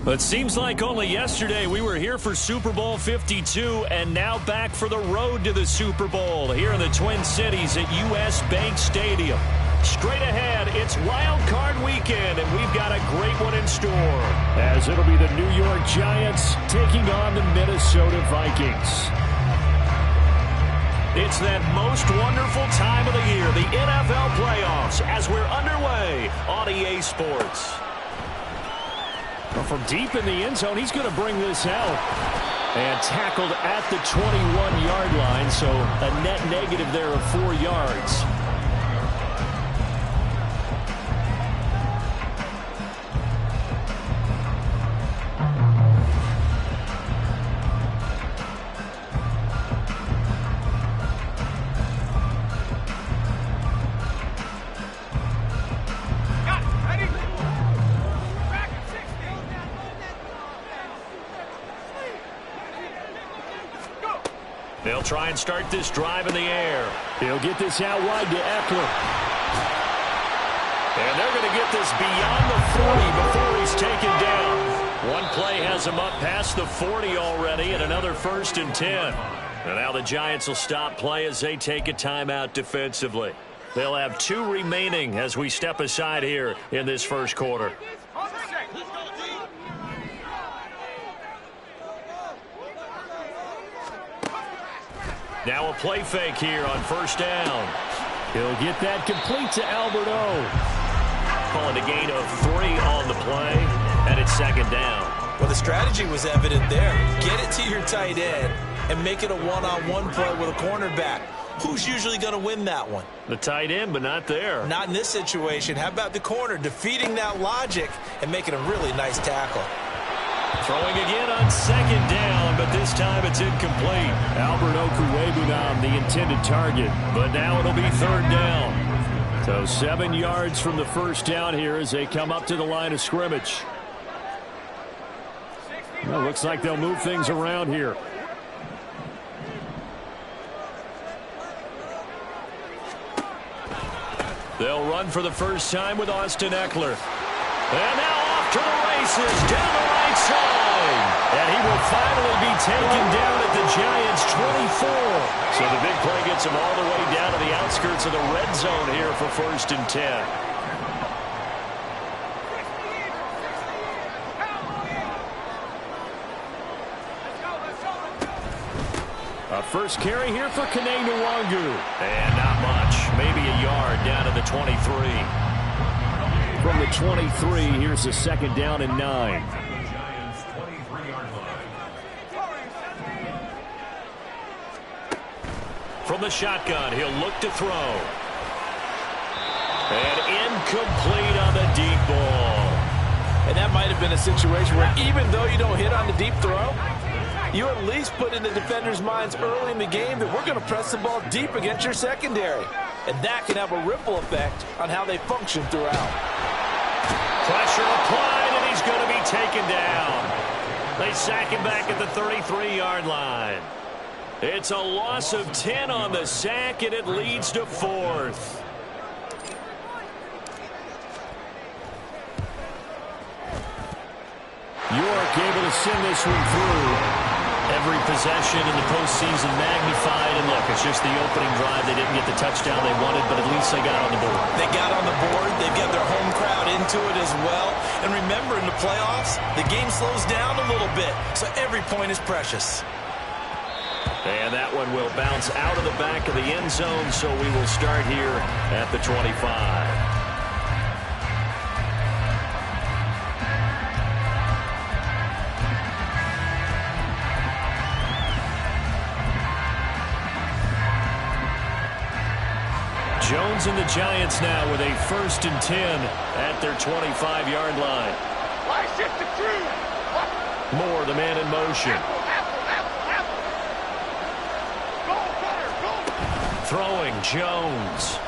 It seems like only yesterday we were here for Super Bowl 52 and now back for the road to the Super Bowl here in the Twin Cities at U.S. Bank Stadium. Straight ahead, it's Wild Card Weekend, and we've got a great one in store. As it'll be the New York Giants taking on the Minnesota Vikings. It's that most wonderful time of the year, the NFL playoffs, as we're underway on EA Sports. Well, from deep in the end zone, he's going to bring this out. And tackled at the 21-yard line, so a net negative there of 4 yards. They'll try and start this drive in the air. He'll get this out wide to Eckler. And they're going to get this beyond the 40 before he's taken down. One play has him up past the 40 already, and another 1st and 10. And now the Giants will stop play as they take a timeout defensively. They'll have 2 remaining as we step aside here in this first quarter. Now a play fake here on 1st down. He'll get that complete to Alberto. Calling a gain of 3 on the play, and it's 2nd down. Well, the strategy was evident there. Get it to your tight end and make it a one-on-one play with a cornerback. Who's usually going to win that one? The tight end, but not there. Not in this situation. How about the corner defeating that logic and making a really nice tackle? Throwing again on 2nd down, but this time it's incomplete. Albert Okwuegbunam, the intended target, but now it'll be 3rd down. So 7 yards from the 1st down here as they come up to the line of scrimmage. Well, looks like they'll move things around here. They'll run for the first time with Austin Eckler. And now off to the races, down the right side. And he will finally be taken down at the Giants' 24. So the big play gets him all the way down to the outskirts of the red zone here for 1st and 10. A first carry here for Kene Nwangu. And not much. Maybe a yard down to the 23. From the 23, here's a 2nd down and 9. From the shotgun, he'll look to throw. And incomplete on the deep ball. And that might have been a situation where even though you don't hit on the deep throw, you at least put in the defender's minds early in the game that we're going to press the ball deep against your secondary. And that can have a ripple effect on how they function throughout. Pressure applied, and he's going to be taken down. They sack him back at the 33-yard line. It's a loss of 10 on the sack, and it leads to 4th. York able to send this one through. Every possession in the postseason magnified. And look, it's just the opening drive. They didn't get the touchdown they wanted, but at least they got on the board. They got on the board. They've got their home crowd into it as well. And remember, in the playoffs, the game slows down a little bit, so every point is precious. And that one will bounce out of the back of the end zone, so we will start here at the 25. Jones and the Giants now with a 1st and 10 at their 25-yard line. Moore, the man in motion. Throwing, Jones.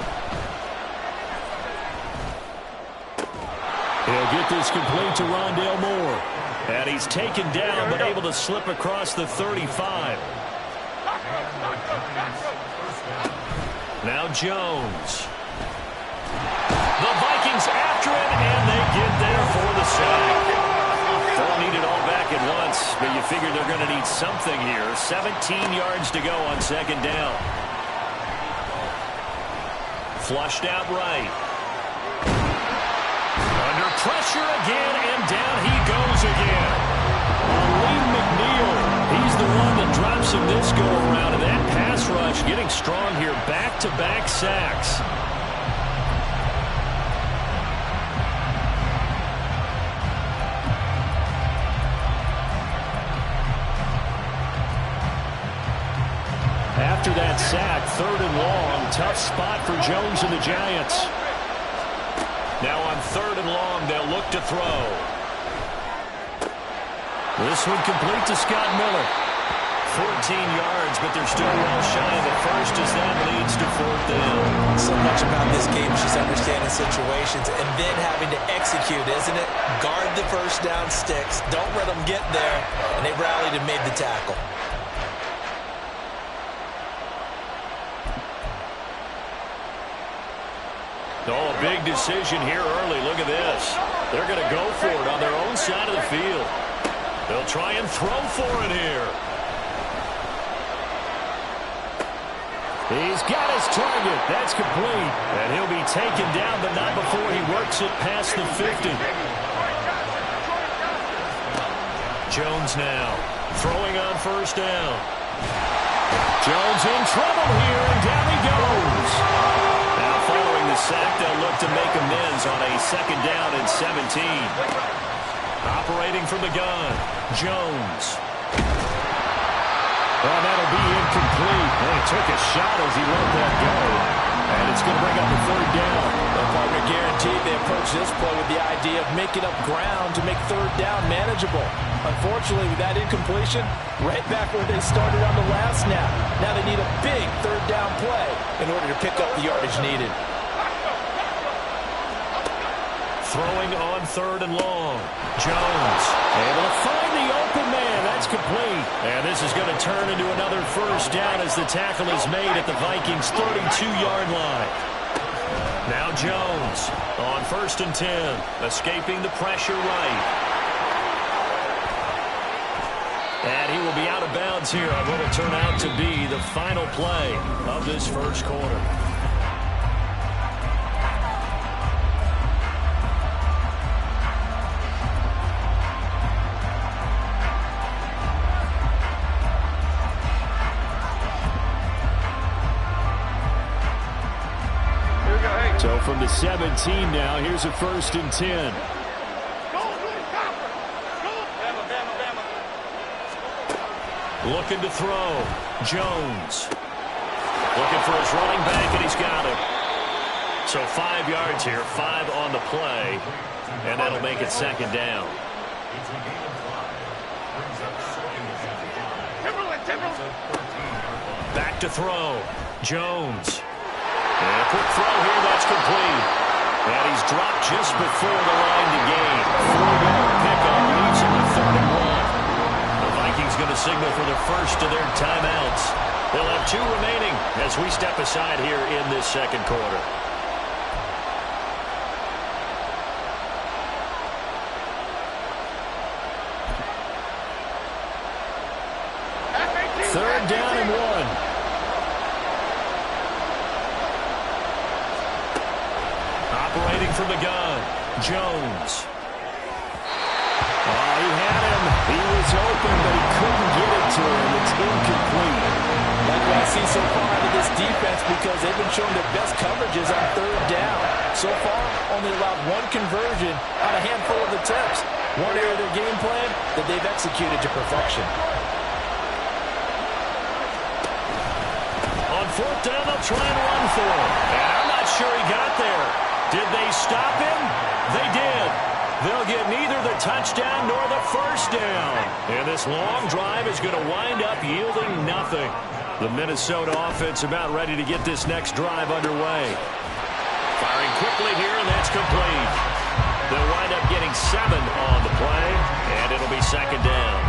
He'll get this complete to Rondale Moore. And he's taken down, but able to slip across the 35. Now Jones. The Vikings after him, and they get there for the sack. They don't need it all back at once, but you figure they're going to need something here. 17 yards to go on second down. Flushed out right. Under pressure again, and down he goes again. Lee McNeil, he's the one that drops him this go-around, and that pass rush getting strong here. Back-to-back sacks. After that sack, 3rd and long. Tough spot for Jones and the Giants. Now on 3rd and long, they'll look to throw. This one complete to Scott Miller. 14 yards, but they're still well shy of the first as that leads to 4th down. So much about this game is just understanding situations and then having to execute, isn't it? Guard the first down sticks. Don't let them get there. And they rallied and made the tackle. Oh, a big decision here early. Look at this. They're going to go for it on their own side of the field. They'll try and throw for it here. He's got his target. That's complete. And he'll be taken down, but not before he works it past the 50. Jones now throwing on 1st down. Jones in trouble here, and down he goes. Now following the sack, they'll look to make amends on a 2nd down and 17. Operating from the gun, Jones. Well, that'll be incomplete. And he took a shot as he let that go. And it's going to bring up a 3rd down. The partner guaranteed they approach this play with the idea of making up ground to make 3rd down manageable. Unfortunately, with that incompletion, right back where they started on the last snap. Now they need a big 3rd down play in order to pick up the yardage needed. Throwing on 3rd and long. Jones able to find the open man. That's complete. And this is going to turn into another 1st down as the tackle is made at the Vikings' 32-yard line. Now Jones on 1st and 10. Escaping the pressure right. And he will be out of bounds here on what will turn out to be the final play of this 1st quarter. So from the 17 now, here's a 1st and 10. Looking to throw. Jones. Looking for his running back, and he's got it. So 5 yards here, 5 on the play, and that'll make it 2nd down. Back to throw. Jones. And a quick throw here, that's complete. And he's dropped just before the line to gain. 4-yard pickup leaves him with 3rd and 1. The Vikings going to signal for the first of their timeouts. They'll have 2 remaining as we step aside here in this 2nd quarter. Third down and 1. Operating from the gun, Jones. Oh, he had him. He was open, but he couldn't get it to him. It's incomplete. Like what I see so far out of this defense, because they've been showing their best coverages on 3rd down. So far, only allowed 1 conversion on a handful of attempts. One area of their game plan that they've executed to perfection. On 4th down, they'll try and run for him. And I'm not sure he got there. Did they stop him? They did. They'll get neither the touchdown nor the 1st down. And this long drive is going to wind up yielding nothing. The Minnesota offense about ready to get this next drive underway. Firing quickly here, and that's complete. They'll wind up getting 7 on the play, and it'll be 2nd down.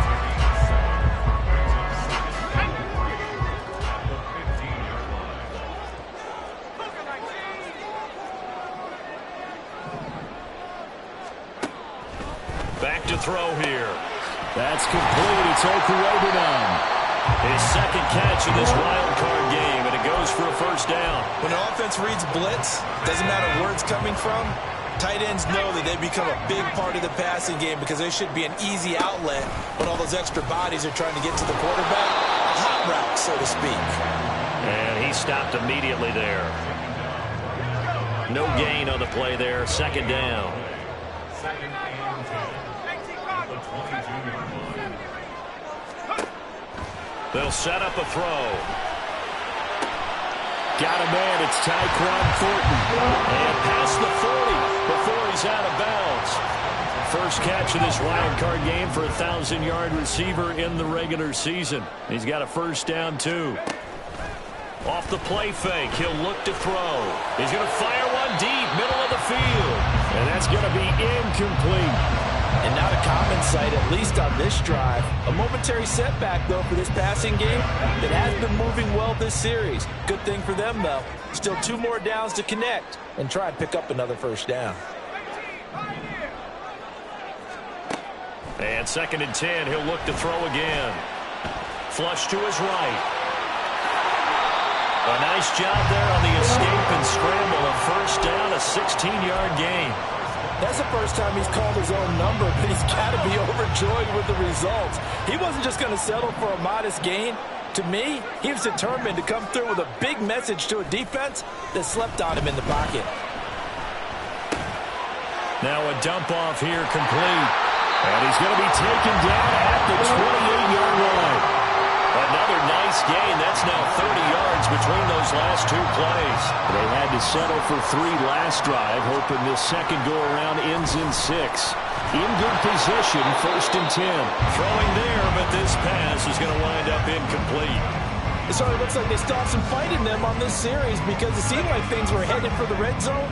Back to throw here. That's complete. It's Okurobunan. His second catch in this wild card game, and it goes for a first down. When an offense reads blitz, doesn't matter where it's coming from, tight ends know that they become a big part of the passing game because they should be an easy outlet when all those extra bodies are trying to get to the quarterback. A hot route, so to speak. And he stopped immediately there. No gain on the play there. Second down. They'll set up a throw. Got a man. It's Tyquan Thornton. And past the 40 before he's out of bounds. First catch of this wild card game for a 1,000-yard receiver in the regular season. He's got a first down, too. Off the play fake, he'll look to throw. He's going to fire one deep, middle of the field. And that's going to be incomplete. And not a common sight, at least on this drive. A momentary setback, though, for this passing game that has been moving well this series. Good thing for them, though. Still 2 more downs to connect and try and pick up another first down. And 2nd and 10, he'll look to throw again. Flush to his right. A nice job there on the escape and scramble. A first down, a 16-yard gain. That's the first time he's called his own number, but he's got to be overjoyed with the results. He wasn't just going to settle for a modest gain. To me, he was determined to come through with a big message to a defense that slept on him in the pocket. Now a dump off here complete. And he's going to be taken down at the 28-yard line. Another nice gain. That's now 30 yards between those last 2 plays. They had to settle for 3 last drive, hoping this second go-around ends in 6. In good position, 1st and 10. Throwing there, but this pass is going to wind up incomplete. It certainly looks like they still have some fight in them on this series because it seemed like things were headed for the red zone.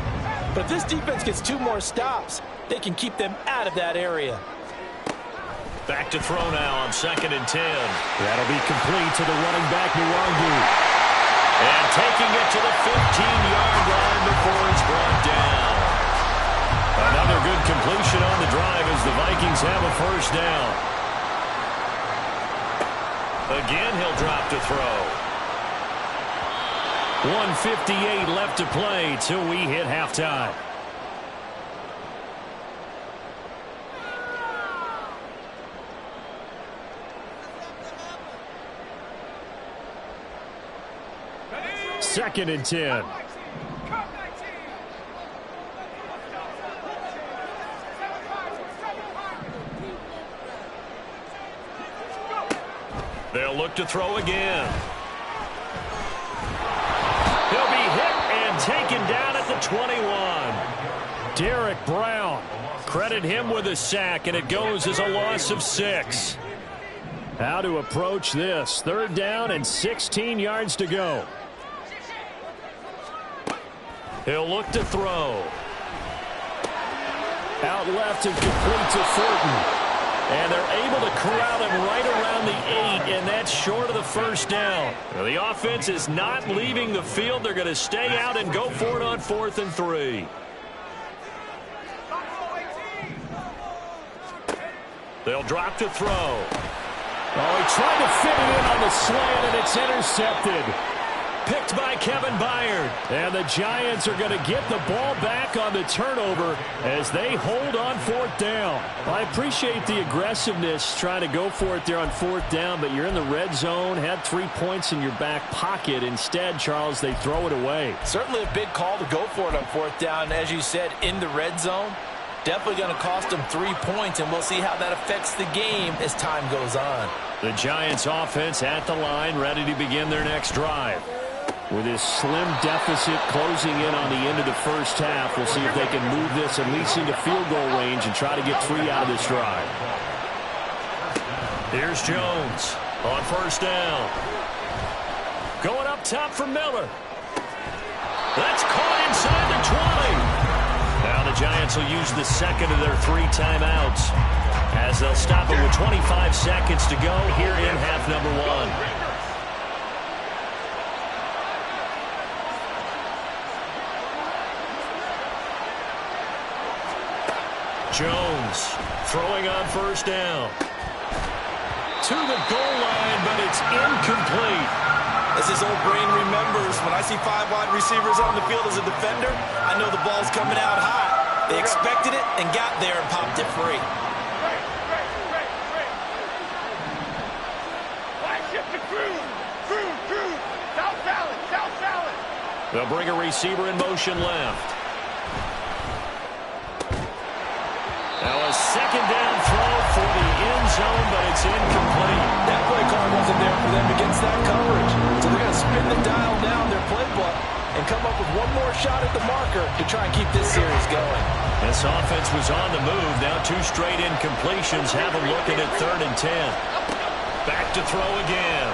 But if this defense gets 2 more stops, they can keep them out of that area. Back to throw now on 2nd and 10. That'll be complete to the running back, Nwangu. And taking it to the 15-yard line before it's brought down. Another good completion on the drive as the Vikings have a first down. Again, he'll drop to throw. 1:58 left to play till we hit halftime. Second and 10. They'll look to throw again. He'll be hit and taken down at the 21. Derek Brown. Credit him with a sack, and it goes as a loss of 6. How to approach this. 3rd down and 16 yards to go. He'll look to throw. Out left and complete to Thornton. And they're able to corral him right around the 8, and that's short of the first down. The offense is not leaving the field. They're going to stay out and go for it on 4th and 3. They'll drop to throw. Oh, he tried to fit it in on the slant, and it's intercepted. Picked by Kevin Byard. And the Giants are going to get the ball back on the turnover as they hold on 4th down. I appreciate the aggressiveness trying to go for it there on 4th down, but you're in the red zone, had 3 points in your back pocket. Instead, Charles, they throw it away. Certainly a big call to go for it on 4th down. As you said, in the red zone, definitely going to cost them 3 points, and we'll see how that affects the game as time goes on. The Giants offense at the line, ready to begin their next drive. With his slim deficit closing in on the end of the first half, we'll see if they can move this at least into field goal range and try to get 3 out of this drive. Here's Jones on 1st down. Going up top for Miller. That's caught inside the 20. Now the Giants will use the second of their 3 timeouts as they'll stop it with 25 seconds to go here in half number 1. Jones throwing on 1st down. To the goal line, but it's incomplete. As his old brain remembers, when I see 5 wide receivers on the field as a defender, I know the ball's coming out high. They expected it and got there and popped it free. They'll bring a receiver in motion left. Now a second down throw for the end zone, but it's incomplete. That play call wasn't there for them against that coverage. So they're going to spin the dial down their playbook and come up with one more shot at the marker to try and keep this series going. This offense was on the move. Now 2 straight incompletions have them looking at 3rd and 10. Back to throw again.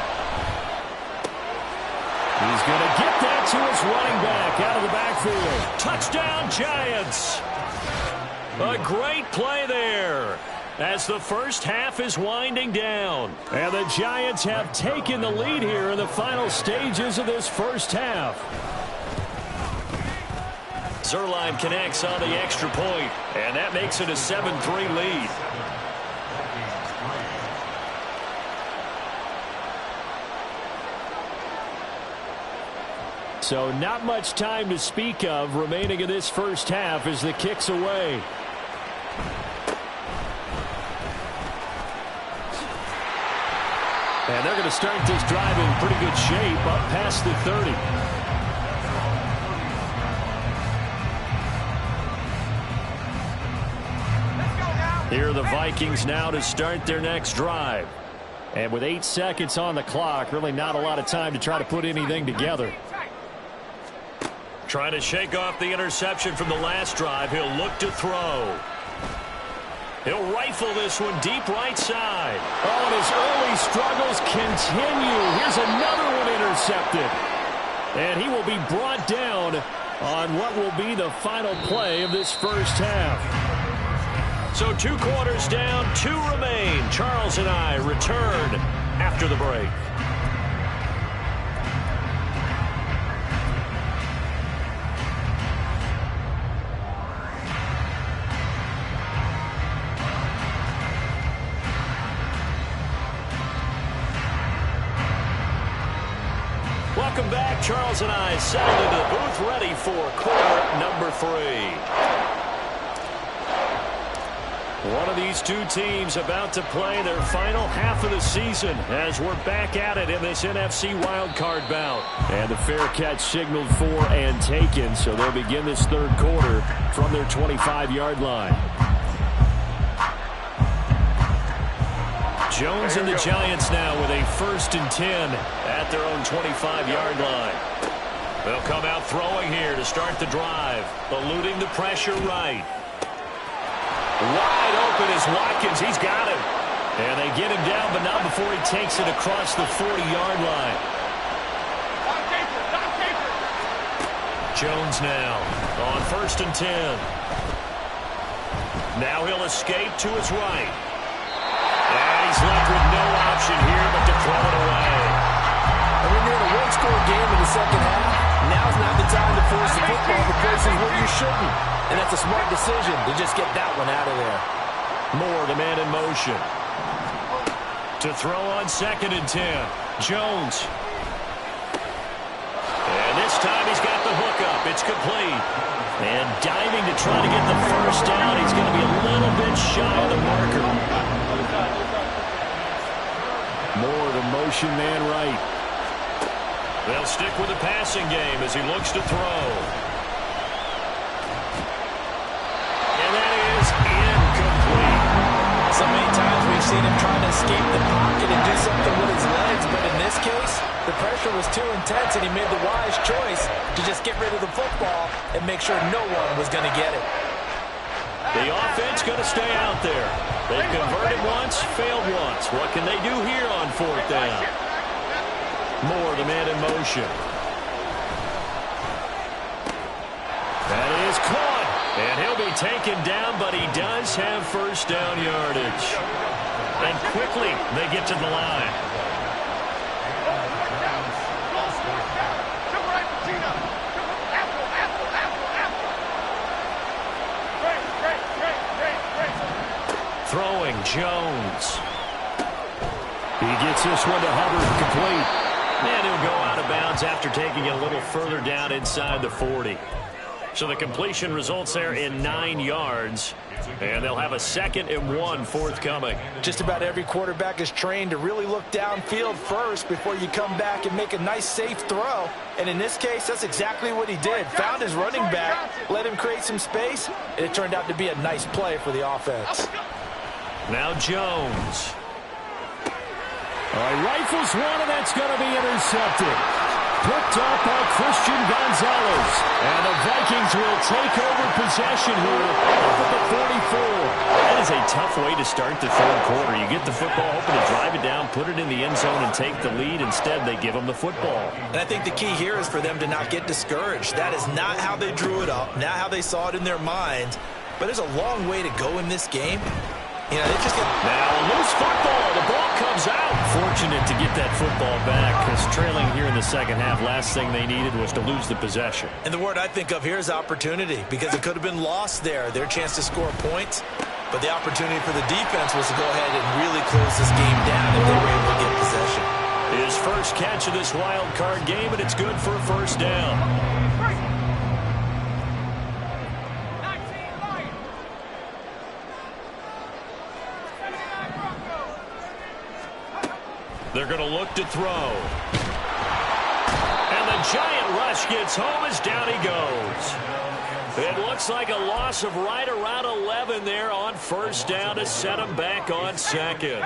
He's going to get that to his running back out of the backfield. Touchdown, Giants. A great play there as the first half is winding down. And the Giants have taken the lead here in the final stages of this first half. Zerline connects on the extra point, and that makes it a 7-3 lead. So not much time to speak of remaining in this first half as the kick's away. And they're going to start this drive in pretty good shape up past the 30. Here are the Vikings now to start their next drive. And with 8 seconds on the clock, really not a lot of time to try to put anything together. Trying to shake off the interception from the last drive. He'll look to throw. He'll rifle this one deep right side. Oh, and his early struggles continue. Here's another one intercepted. And he will be brought down on what will be the final play of this first half. So 2 quarters down, 2 remain. Charles and I return after the break. Welcome back. Charles and I settled into the booth ready for quarter number 3. One of these 2 teams about to play their final half of the season as we're back at it in this NFC wildcard bout. And the fair catch signaled for and taken, so they'll begin this 3rd quarter from their 25-yard line. Jones and the Giants now with a 1st and 10 at their own 25-yard line. They'll come out throwing here to start the drive, eluding the pressure right. Wide open is Watkins. He's got him. And they get him down, but not before he takes it across the 40-yard line. Jones now on 1st and 10. Now he'll escape to his right. And he's left with no option here but to throw it away. And when you're in a one-score game in the second half, now's not the time to force the football to places where you shouldn't. And that's a smart decision to just get that one out of there. Moore, the man in motion. To throw on 2nd and 10. Jones. And this time he's got the hook up. It's complete. And diving to try to get the first down. He's going to be a little bit shy of the marker. Moore, the motion man right. They'll stick with the passing game as he looks to throw. And that is incomplete. So many times we've seen him trying to escape the pocket and do something with his legs, but in this case, the pressure was too intense and he made the wise choice to just get rid of the football and make sure no one was going to get it. The offense going to stay out there. They've converted once, failed once. What can they do here on 4th down? Moore, the man in motion. That is caught. And he'll be taken down, but he does have first down yardage. And quickly, they get to the line. Throwing Jones. He gets this one to Hubbard, complete. And he'll go out of bounds after taking it a little further down inside the 40. So the completion results there in 9 yards. And they'll have a 2nd and 1 forthcoming. Just about every quarterback is trained to really look downfield first before you come back and make a nice, safe throw. And in this case, that's exactly what he did. Found his running back, let him create some space, and it turned out to be a nice play for the offense. Now Jones. All right, rifles one, and that's going to be intercepted. Picked up by Christian Gonzalez. And the Vikings will take over possession here up at the 44. That is a tough way to start the 3rd quarter. You get the football, hoping to drive it down, put it in the end zone, and take the lead. Instead, they give them the football. And I think the key here is for them to not get discouraged. That is not how they drew it up, not how they saw it in their minds. But there's a long way to go in this game. You know, they just get... Now a loose football. The ball comes out. Fortunate to get that football back, because trailing here in the 2nd half, last thing they needed was to lose the possession. And the word I think of here is opportunity, because it could have been lost there, their chance to score points. But the opportunity for the defense was to go ahead and really close this game down if they were able to get possession. His first catch of this wild card game, and it's good for a 1st down. They're going to look to throw. And the giant rush gets home as down he goes. It looks like a loss of right around 11 there on 1st down to set them back on 2nd.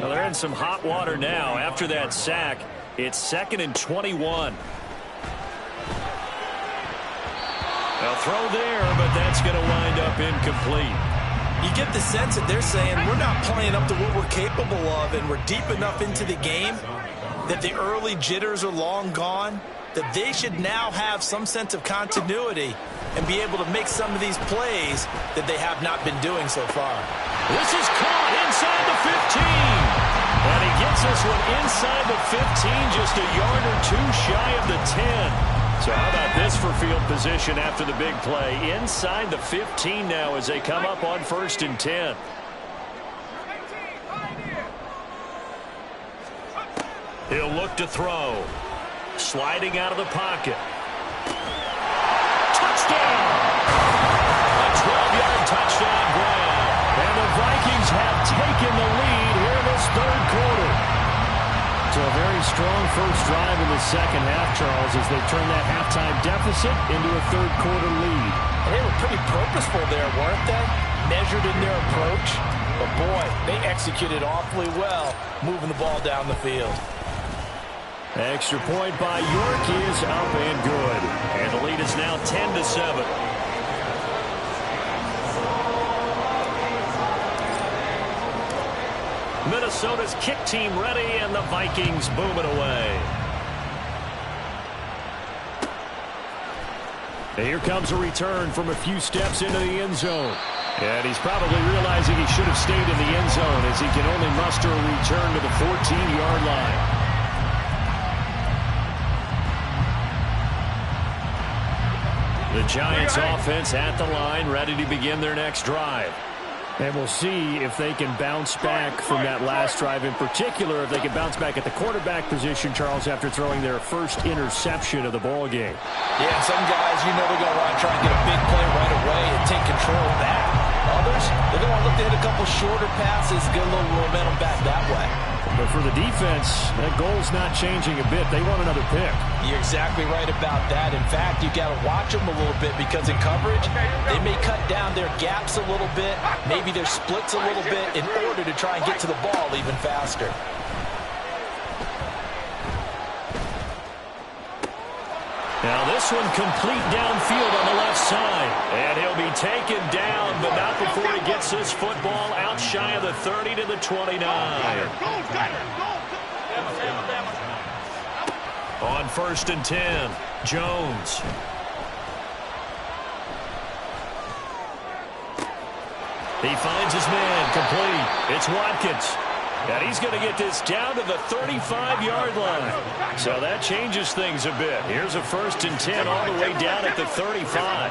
Well, they're in some hot water now. After that sack, it's 2nd and 21. They'll throw there, but that's going to wind up incomplete. You get the sense that they're saying we're not playing up to what we're capable of, and we're deep enough into the game that the early jitters are long gone, that they should now have some sense of continuity and be able to make some of these plays that they have not been doing so far. This is caught inside the 15. And he gets this one inside the 15, just a yard or 2 shy of the 10. So how about this for field position after the big play? Inside the 15 now as they come up on 1st and 10. He'll look to throw. Sliding out of the pocket. Touchdown! A 12-yard touchdown grab. And the Vikings have taken the lead here in this 3rd quarter. So a very strong first drive in the 2nd half, Charles, as they turn that halftime deficit into a 3rd quarter lead. And they were pretty purposeful there, weren't they? Measured in their approach. But boy, they executed awfully well, moving the ball down the field. Extra point by York is up and good. And the lead is now 10-7. Minnesota's kick team ready, and the Vikings boom it away. And here comes a return from a few steps into the end zone. And he's probably realizing he should have stayed in the end zone as he can only muster a return to the 14-yard line. The Giants offense at the line, ready to begin their next drive. And we'll see if they can bounce back from that last drive, in particular, if they can bounce back at the quarterback position, Charles, after throwing their first interception of the ball game. Yeah, and some guys, you know they're going to want to try and get a big play right away and take control of that. Others, they're going to look to hit a couple shorter passes, get a little momentum back that way. But for the defense, that goal's not changing a bit. They want another pick. You're exactly right about that. In fact, you've got to watch them a little bit, because in coverage, they may cut down their gaps a little bit, maybe their splits a little bit, in order to try and get to the ball even faster. Now this one complete downfield on the left side. And he'll be taken down, but not before he gets this football out shy of the 30 to the 29. On 1st and 10, Jones. He finds his man, complete. It's Watkins. And he's going to get this down to the 35-yard line. So that changes things a bit. Here's a 1st and 10 all the way down at the 35.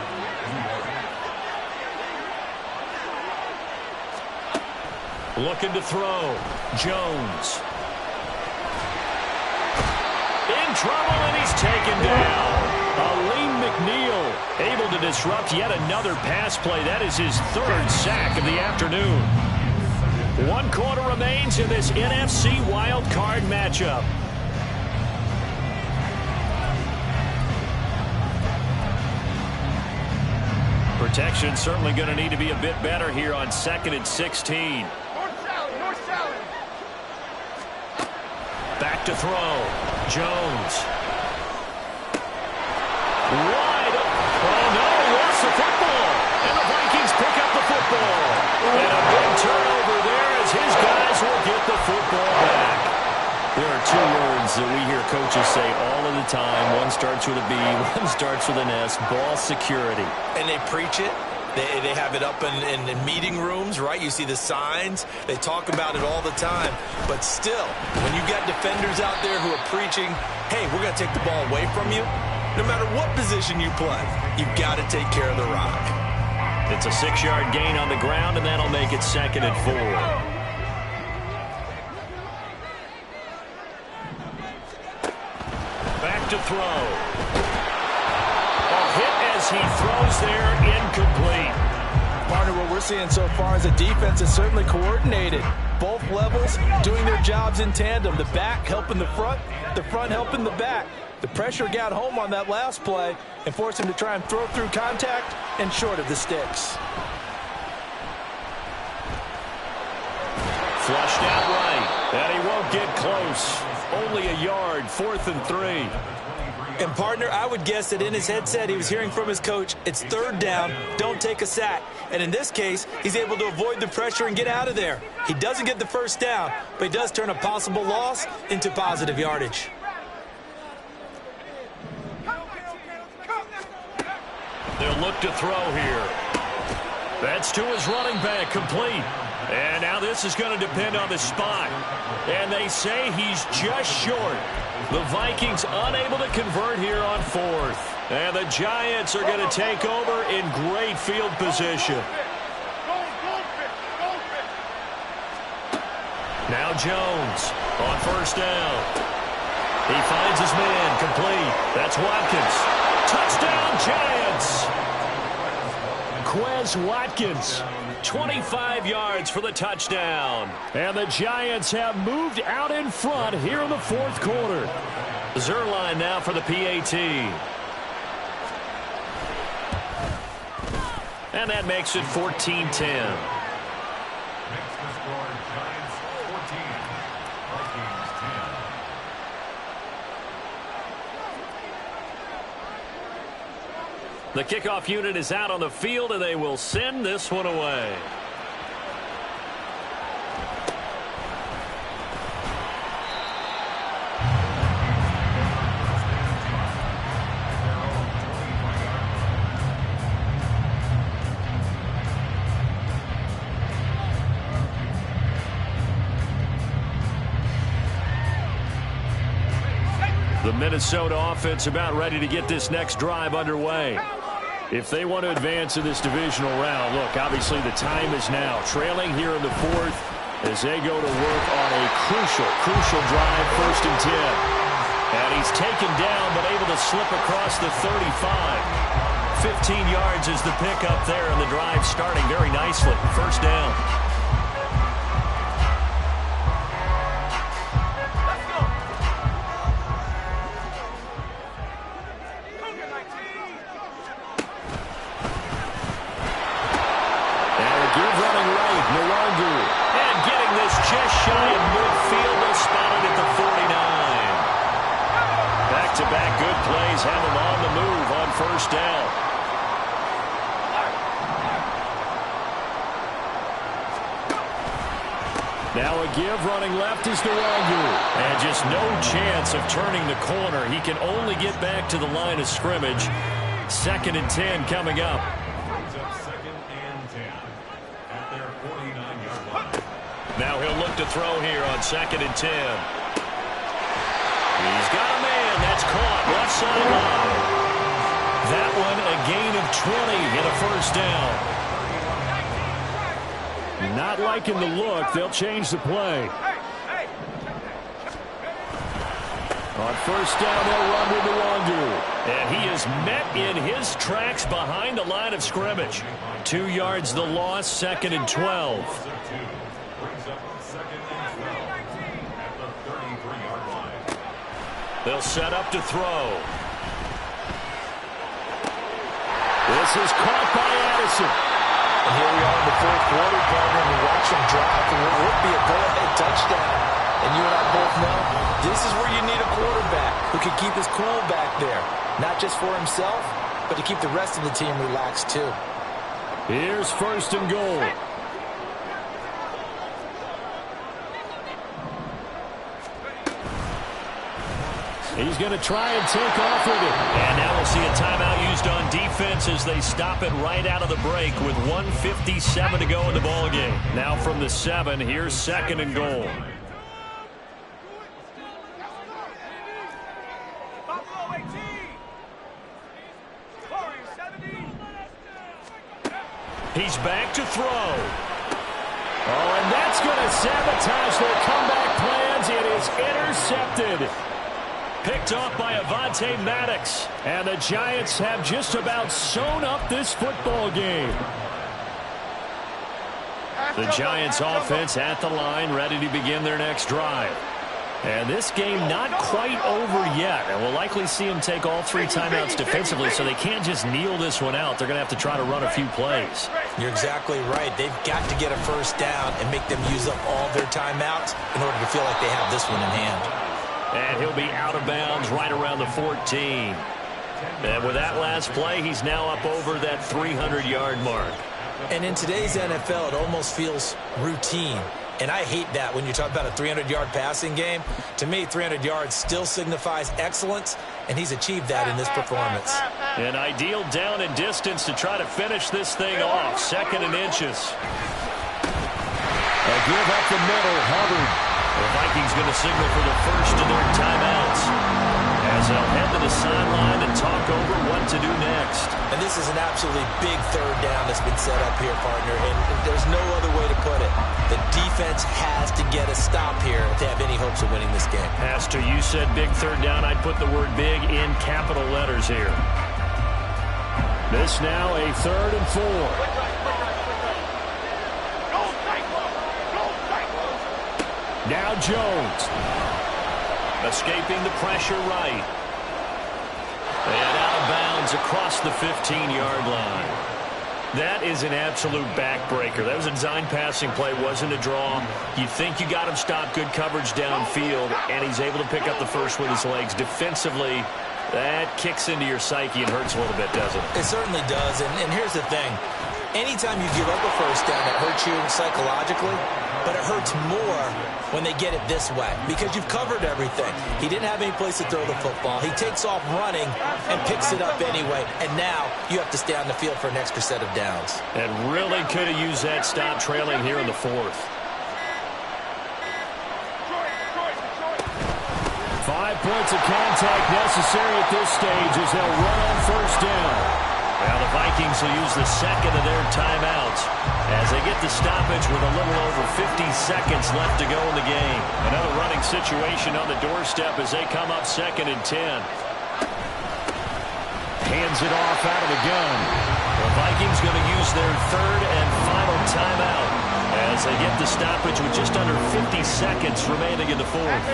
Looking to throw. Jones. trouble, and he's taken down. Aleem McNeil able to disrupt yet another pass play. That is his third sack of the afternoon. 1 quarter remains in this NFC wild card matchup. Protection certainly going to need to be a bit better here on 2nd and 16. Back to throw. Jones. Wide. Oh, no, lost the football. And the Vikings pick up the football. And a big turnover there as his guys will get the football back. There are 2 words that we hear coaches say all of the time. One starts with a B, one starts with an S. Ball security. And they preach it. They have it up in meeting rooms, right? You see the signs. They talk about it all the time. But still, when you got defenders out there who are preaching, hey, we're going to take the ball away from you, no matter what position you play, you've got to take care of the rock. It's a 6-yard gain on the ground, and that'll make it 2nd and 4. Back to throw. A hit as he throws there, incomplete. Partner, what we're seeing so far is a defense is certainly coordinated. Both levels doing their jobs in tandem. The back helping the front helping the back. The pressure got home on that last play and forced him to try and throw through contact and short of the sticks. Flushed out right, and he won't get close. Only a yard, 4th and 3. And, partner, I would guess that in his headset he was hearing from his coach, it's 3rd down, don't take a sack. And in this case, he's able to avoid the pressure and get out of there. He doesn't get the 1st down, but he does turn a possible loss into positive yardage. They'll look to throw here. That's to his running back, complete. And now this is going to depend on the spot. And they say he's just short. The Vikings unable to convert here on 4th. And the Giants are going to take over in great field position. Now Jones on 1st down. He finds his man, complete. That's Watkins. Touchdown, Giants! Quez Watkins, 25 yards for the touchdown. And the Giants have moved out in front here in the 4th quarter. Zerline now for the PAT. And that makes it 14-10. The kickoff unit is out on the field, and they will send this one away. The Minnesota offense about ready to get this next drive underway. If they want to advance in this divisional round, look, obviously the time is now. Trailing here in the 4th as they go to work on a crucial drive, 1st and 10. And he's taken down but able to slip across the 35. 15 yards is the pickup there, and the drive starting very nicely. 1st down. Just shy of midfield, they'll spot it at the 49. Back-to-back good plays have him on the move on 1st down. Now a give running left is Nwangu. And just no chance of turning the corner. He can only get back to the line of scrimmage. 2nd and 10 coming up. Now he'll look to throw here on 2nd and 10. He's got a man. That's caught. Left sideline. That one a gain of 20 and a 1st down. Not liking the look. They'll change the play. On first down, they'll run with the wonder. And he is met in his tracks behind the line of scrimmage. 2 yards the loss, 2nd and 12. They'll set up to throw. This is caught by Addison. And here we are in the 4th quarter, partner, and we watch him drive, and it would be a go-ahead touchdown. And you and I both know this is where you need a quarterback who can keep his cool back there. Not just for himself, but to keep the rest of the team relaxed too. Here's 1st and goal. He's going to try and take off with it. And now we'll see a timeout used on defense as they stop it right out of the break with 1:57 to go in the ballgame. Now from the 7, here's 2nd and goal. He's back to throw. Oh, and that's going to sabotage their comeback plans. It is intercepted. Picked off by Avonte Maddox. And the Giants have just about sewn up this football game. The Giants offense at the line, ready to begin their next drive. And this game not quite over yet. And we'll likely see them take all 3 timeouts defensively, so they can't just kneel this one out. They're going to have to try to run a few plays. You're exactly right. They've got to get a first down and make them use up all their timeouts in order to feel like they have this one in hand. And he'll be out of bounds right around the 14. And with that last play, he's now up over that 300-yard mark. And in today's NFL, it almost feels routine. And I hate that when you talk about a 300-yard passing game. To me, 300 yards still signifies excellence, and he's achieved that in this performance. An ideal down and distance to try to finish this thing off. 2nd and inches. A give up the middle, Hubbard. The Vikings going to signal for the first of their timeouts as they'll head to the sideline and talk over what to do next. And this is an absolutely big 3rd down that's been set up here, partner, and there's no other way to put it. The defense has to get a stop here if they have any hopes of winning this game. Pastor, you said big 3rd down. I'd put the word big in capital letters here. This now a 3rd and 4. Now Jones. Escaping the pressure right. And out of bounds across the 15-yard line. That is an absolute backbreaker. That was a design passing play, wasn't a draw. You think you got him stopped, good coverage downfield, and he's able to pick up the first with his legs. Defensively, that kicks into your psyche and hurts a little bit, doesn't it? It certainly does, and here's the thing. Anytime you give up a first down, it hurts you psychologically, but it hurts more when they get it this way because you've covered everything. He didn't have any place to throw the football. He takes off running and picks it up anyway, and now you have to stay on the field for an extra set of downs. And really could have used that stop trailing here in the 4th. 5 points of contact necessary at this stage as they'll run on first down. Now the Vikings will use the 2nd of their timeouts as they get the stoppage with a little over 50 seconds left to go in the game. Another running situation on the doorstep as they come up 2nd and 10. Hands it off out of the gun. The Vikings going to use their 3rd and final timeout as they get the stoppage with just under 50 seconds remaining in the 4th.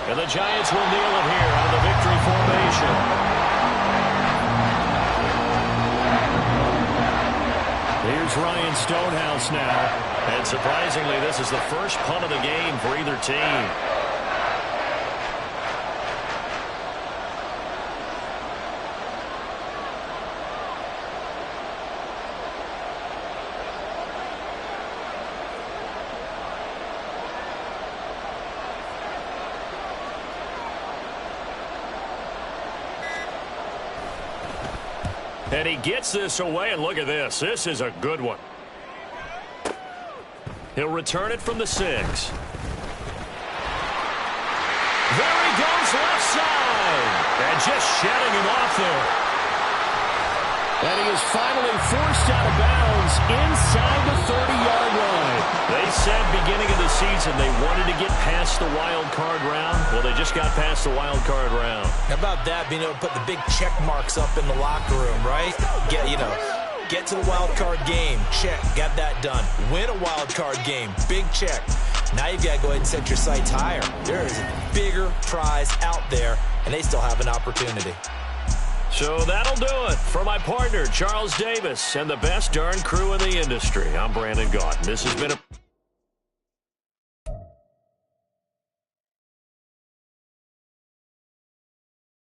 And the Giants will kneel it here on the victory formation. Here's Ryan Stonehouse now. And surprisingly, this is the first punt of the game for either team. And he gets this away, and look at this. This is a good one. He'll return it from the 6. There he goes left side. And just shedding him off there. And he is finally forced out of bounds inside the 30-yard line. They said beginning of the season they wanted to get past the wild card round. Well, they just got past the wild card round. How about that, being able to put the big check marks up in the locker room, right? Get to the wild card game, check, got that done. Win a wild card game, big check. Now you've got to go ahead and set your sights higher. There is a bigger prize out there, and they still have an opportunity. So that'll do it for my partner, Charles Davis, and the best darn crew in the industry. I'm Brandon Gaudin. This has been a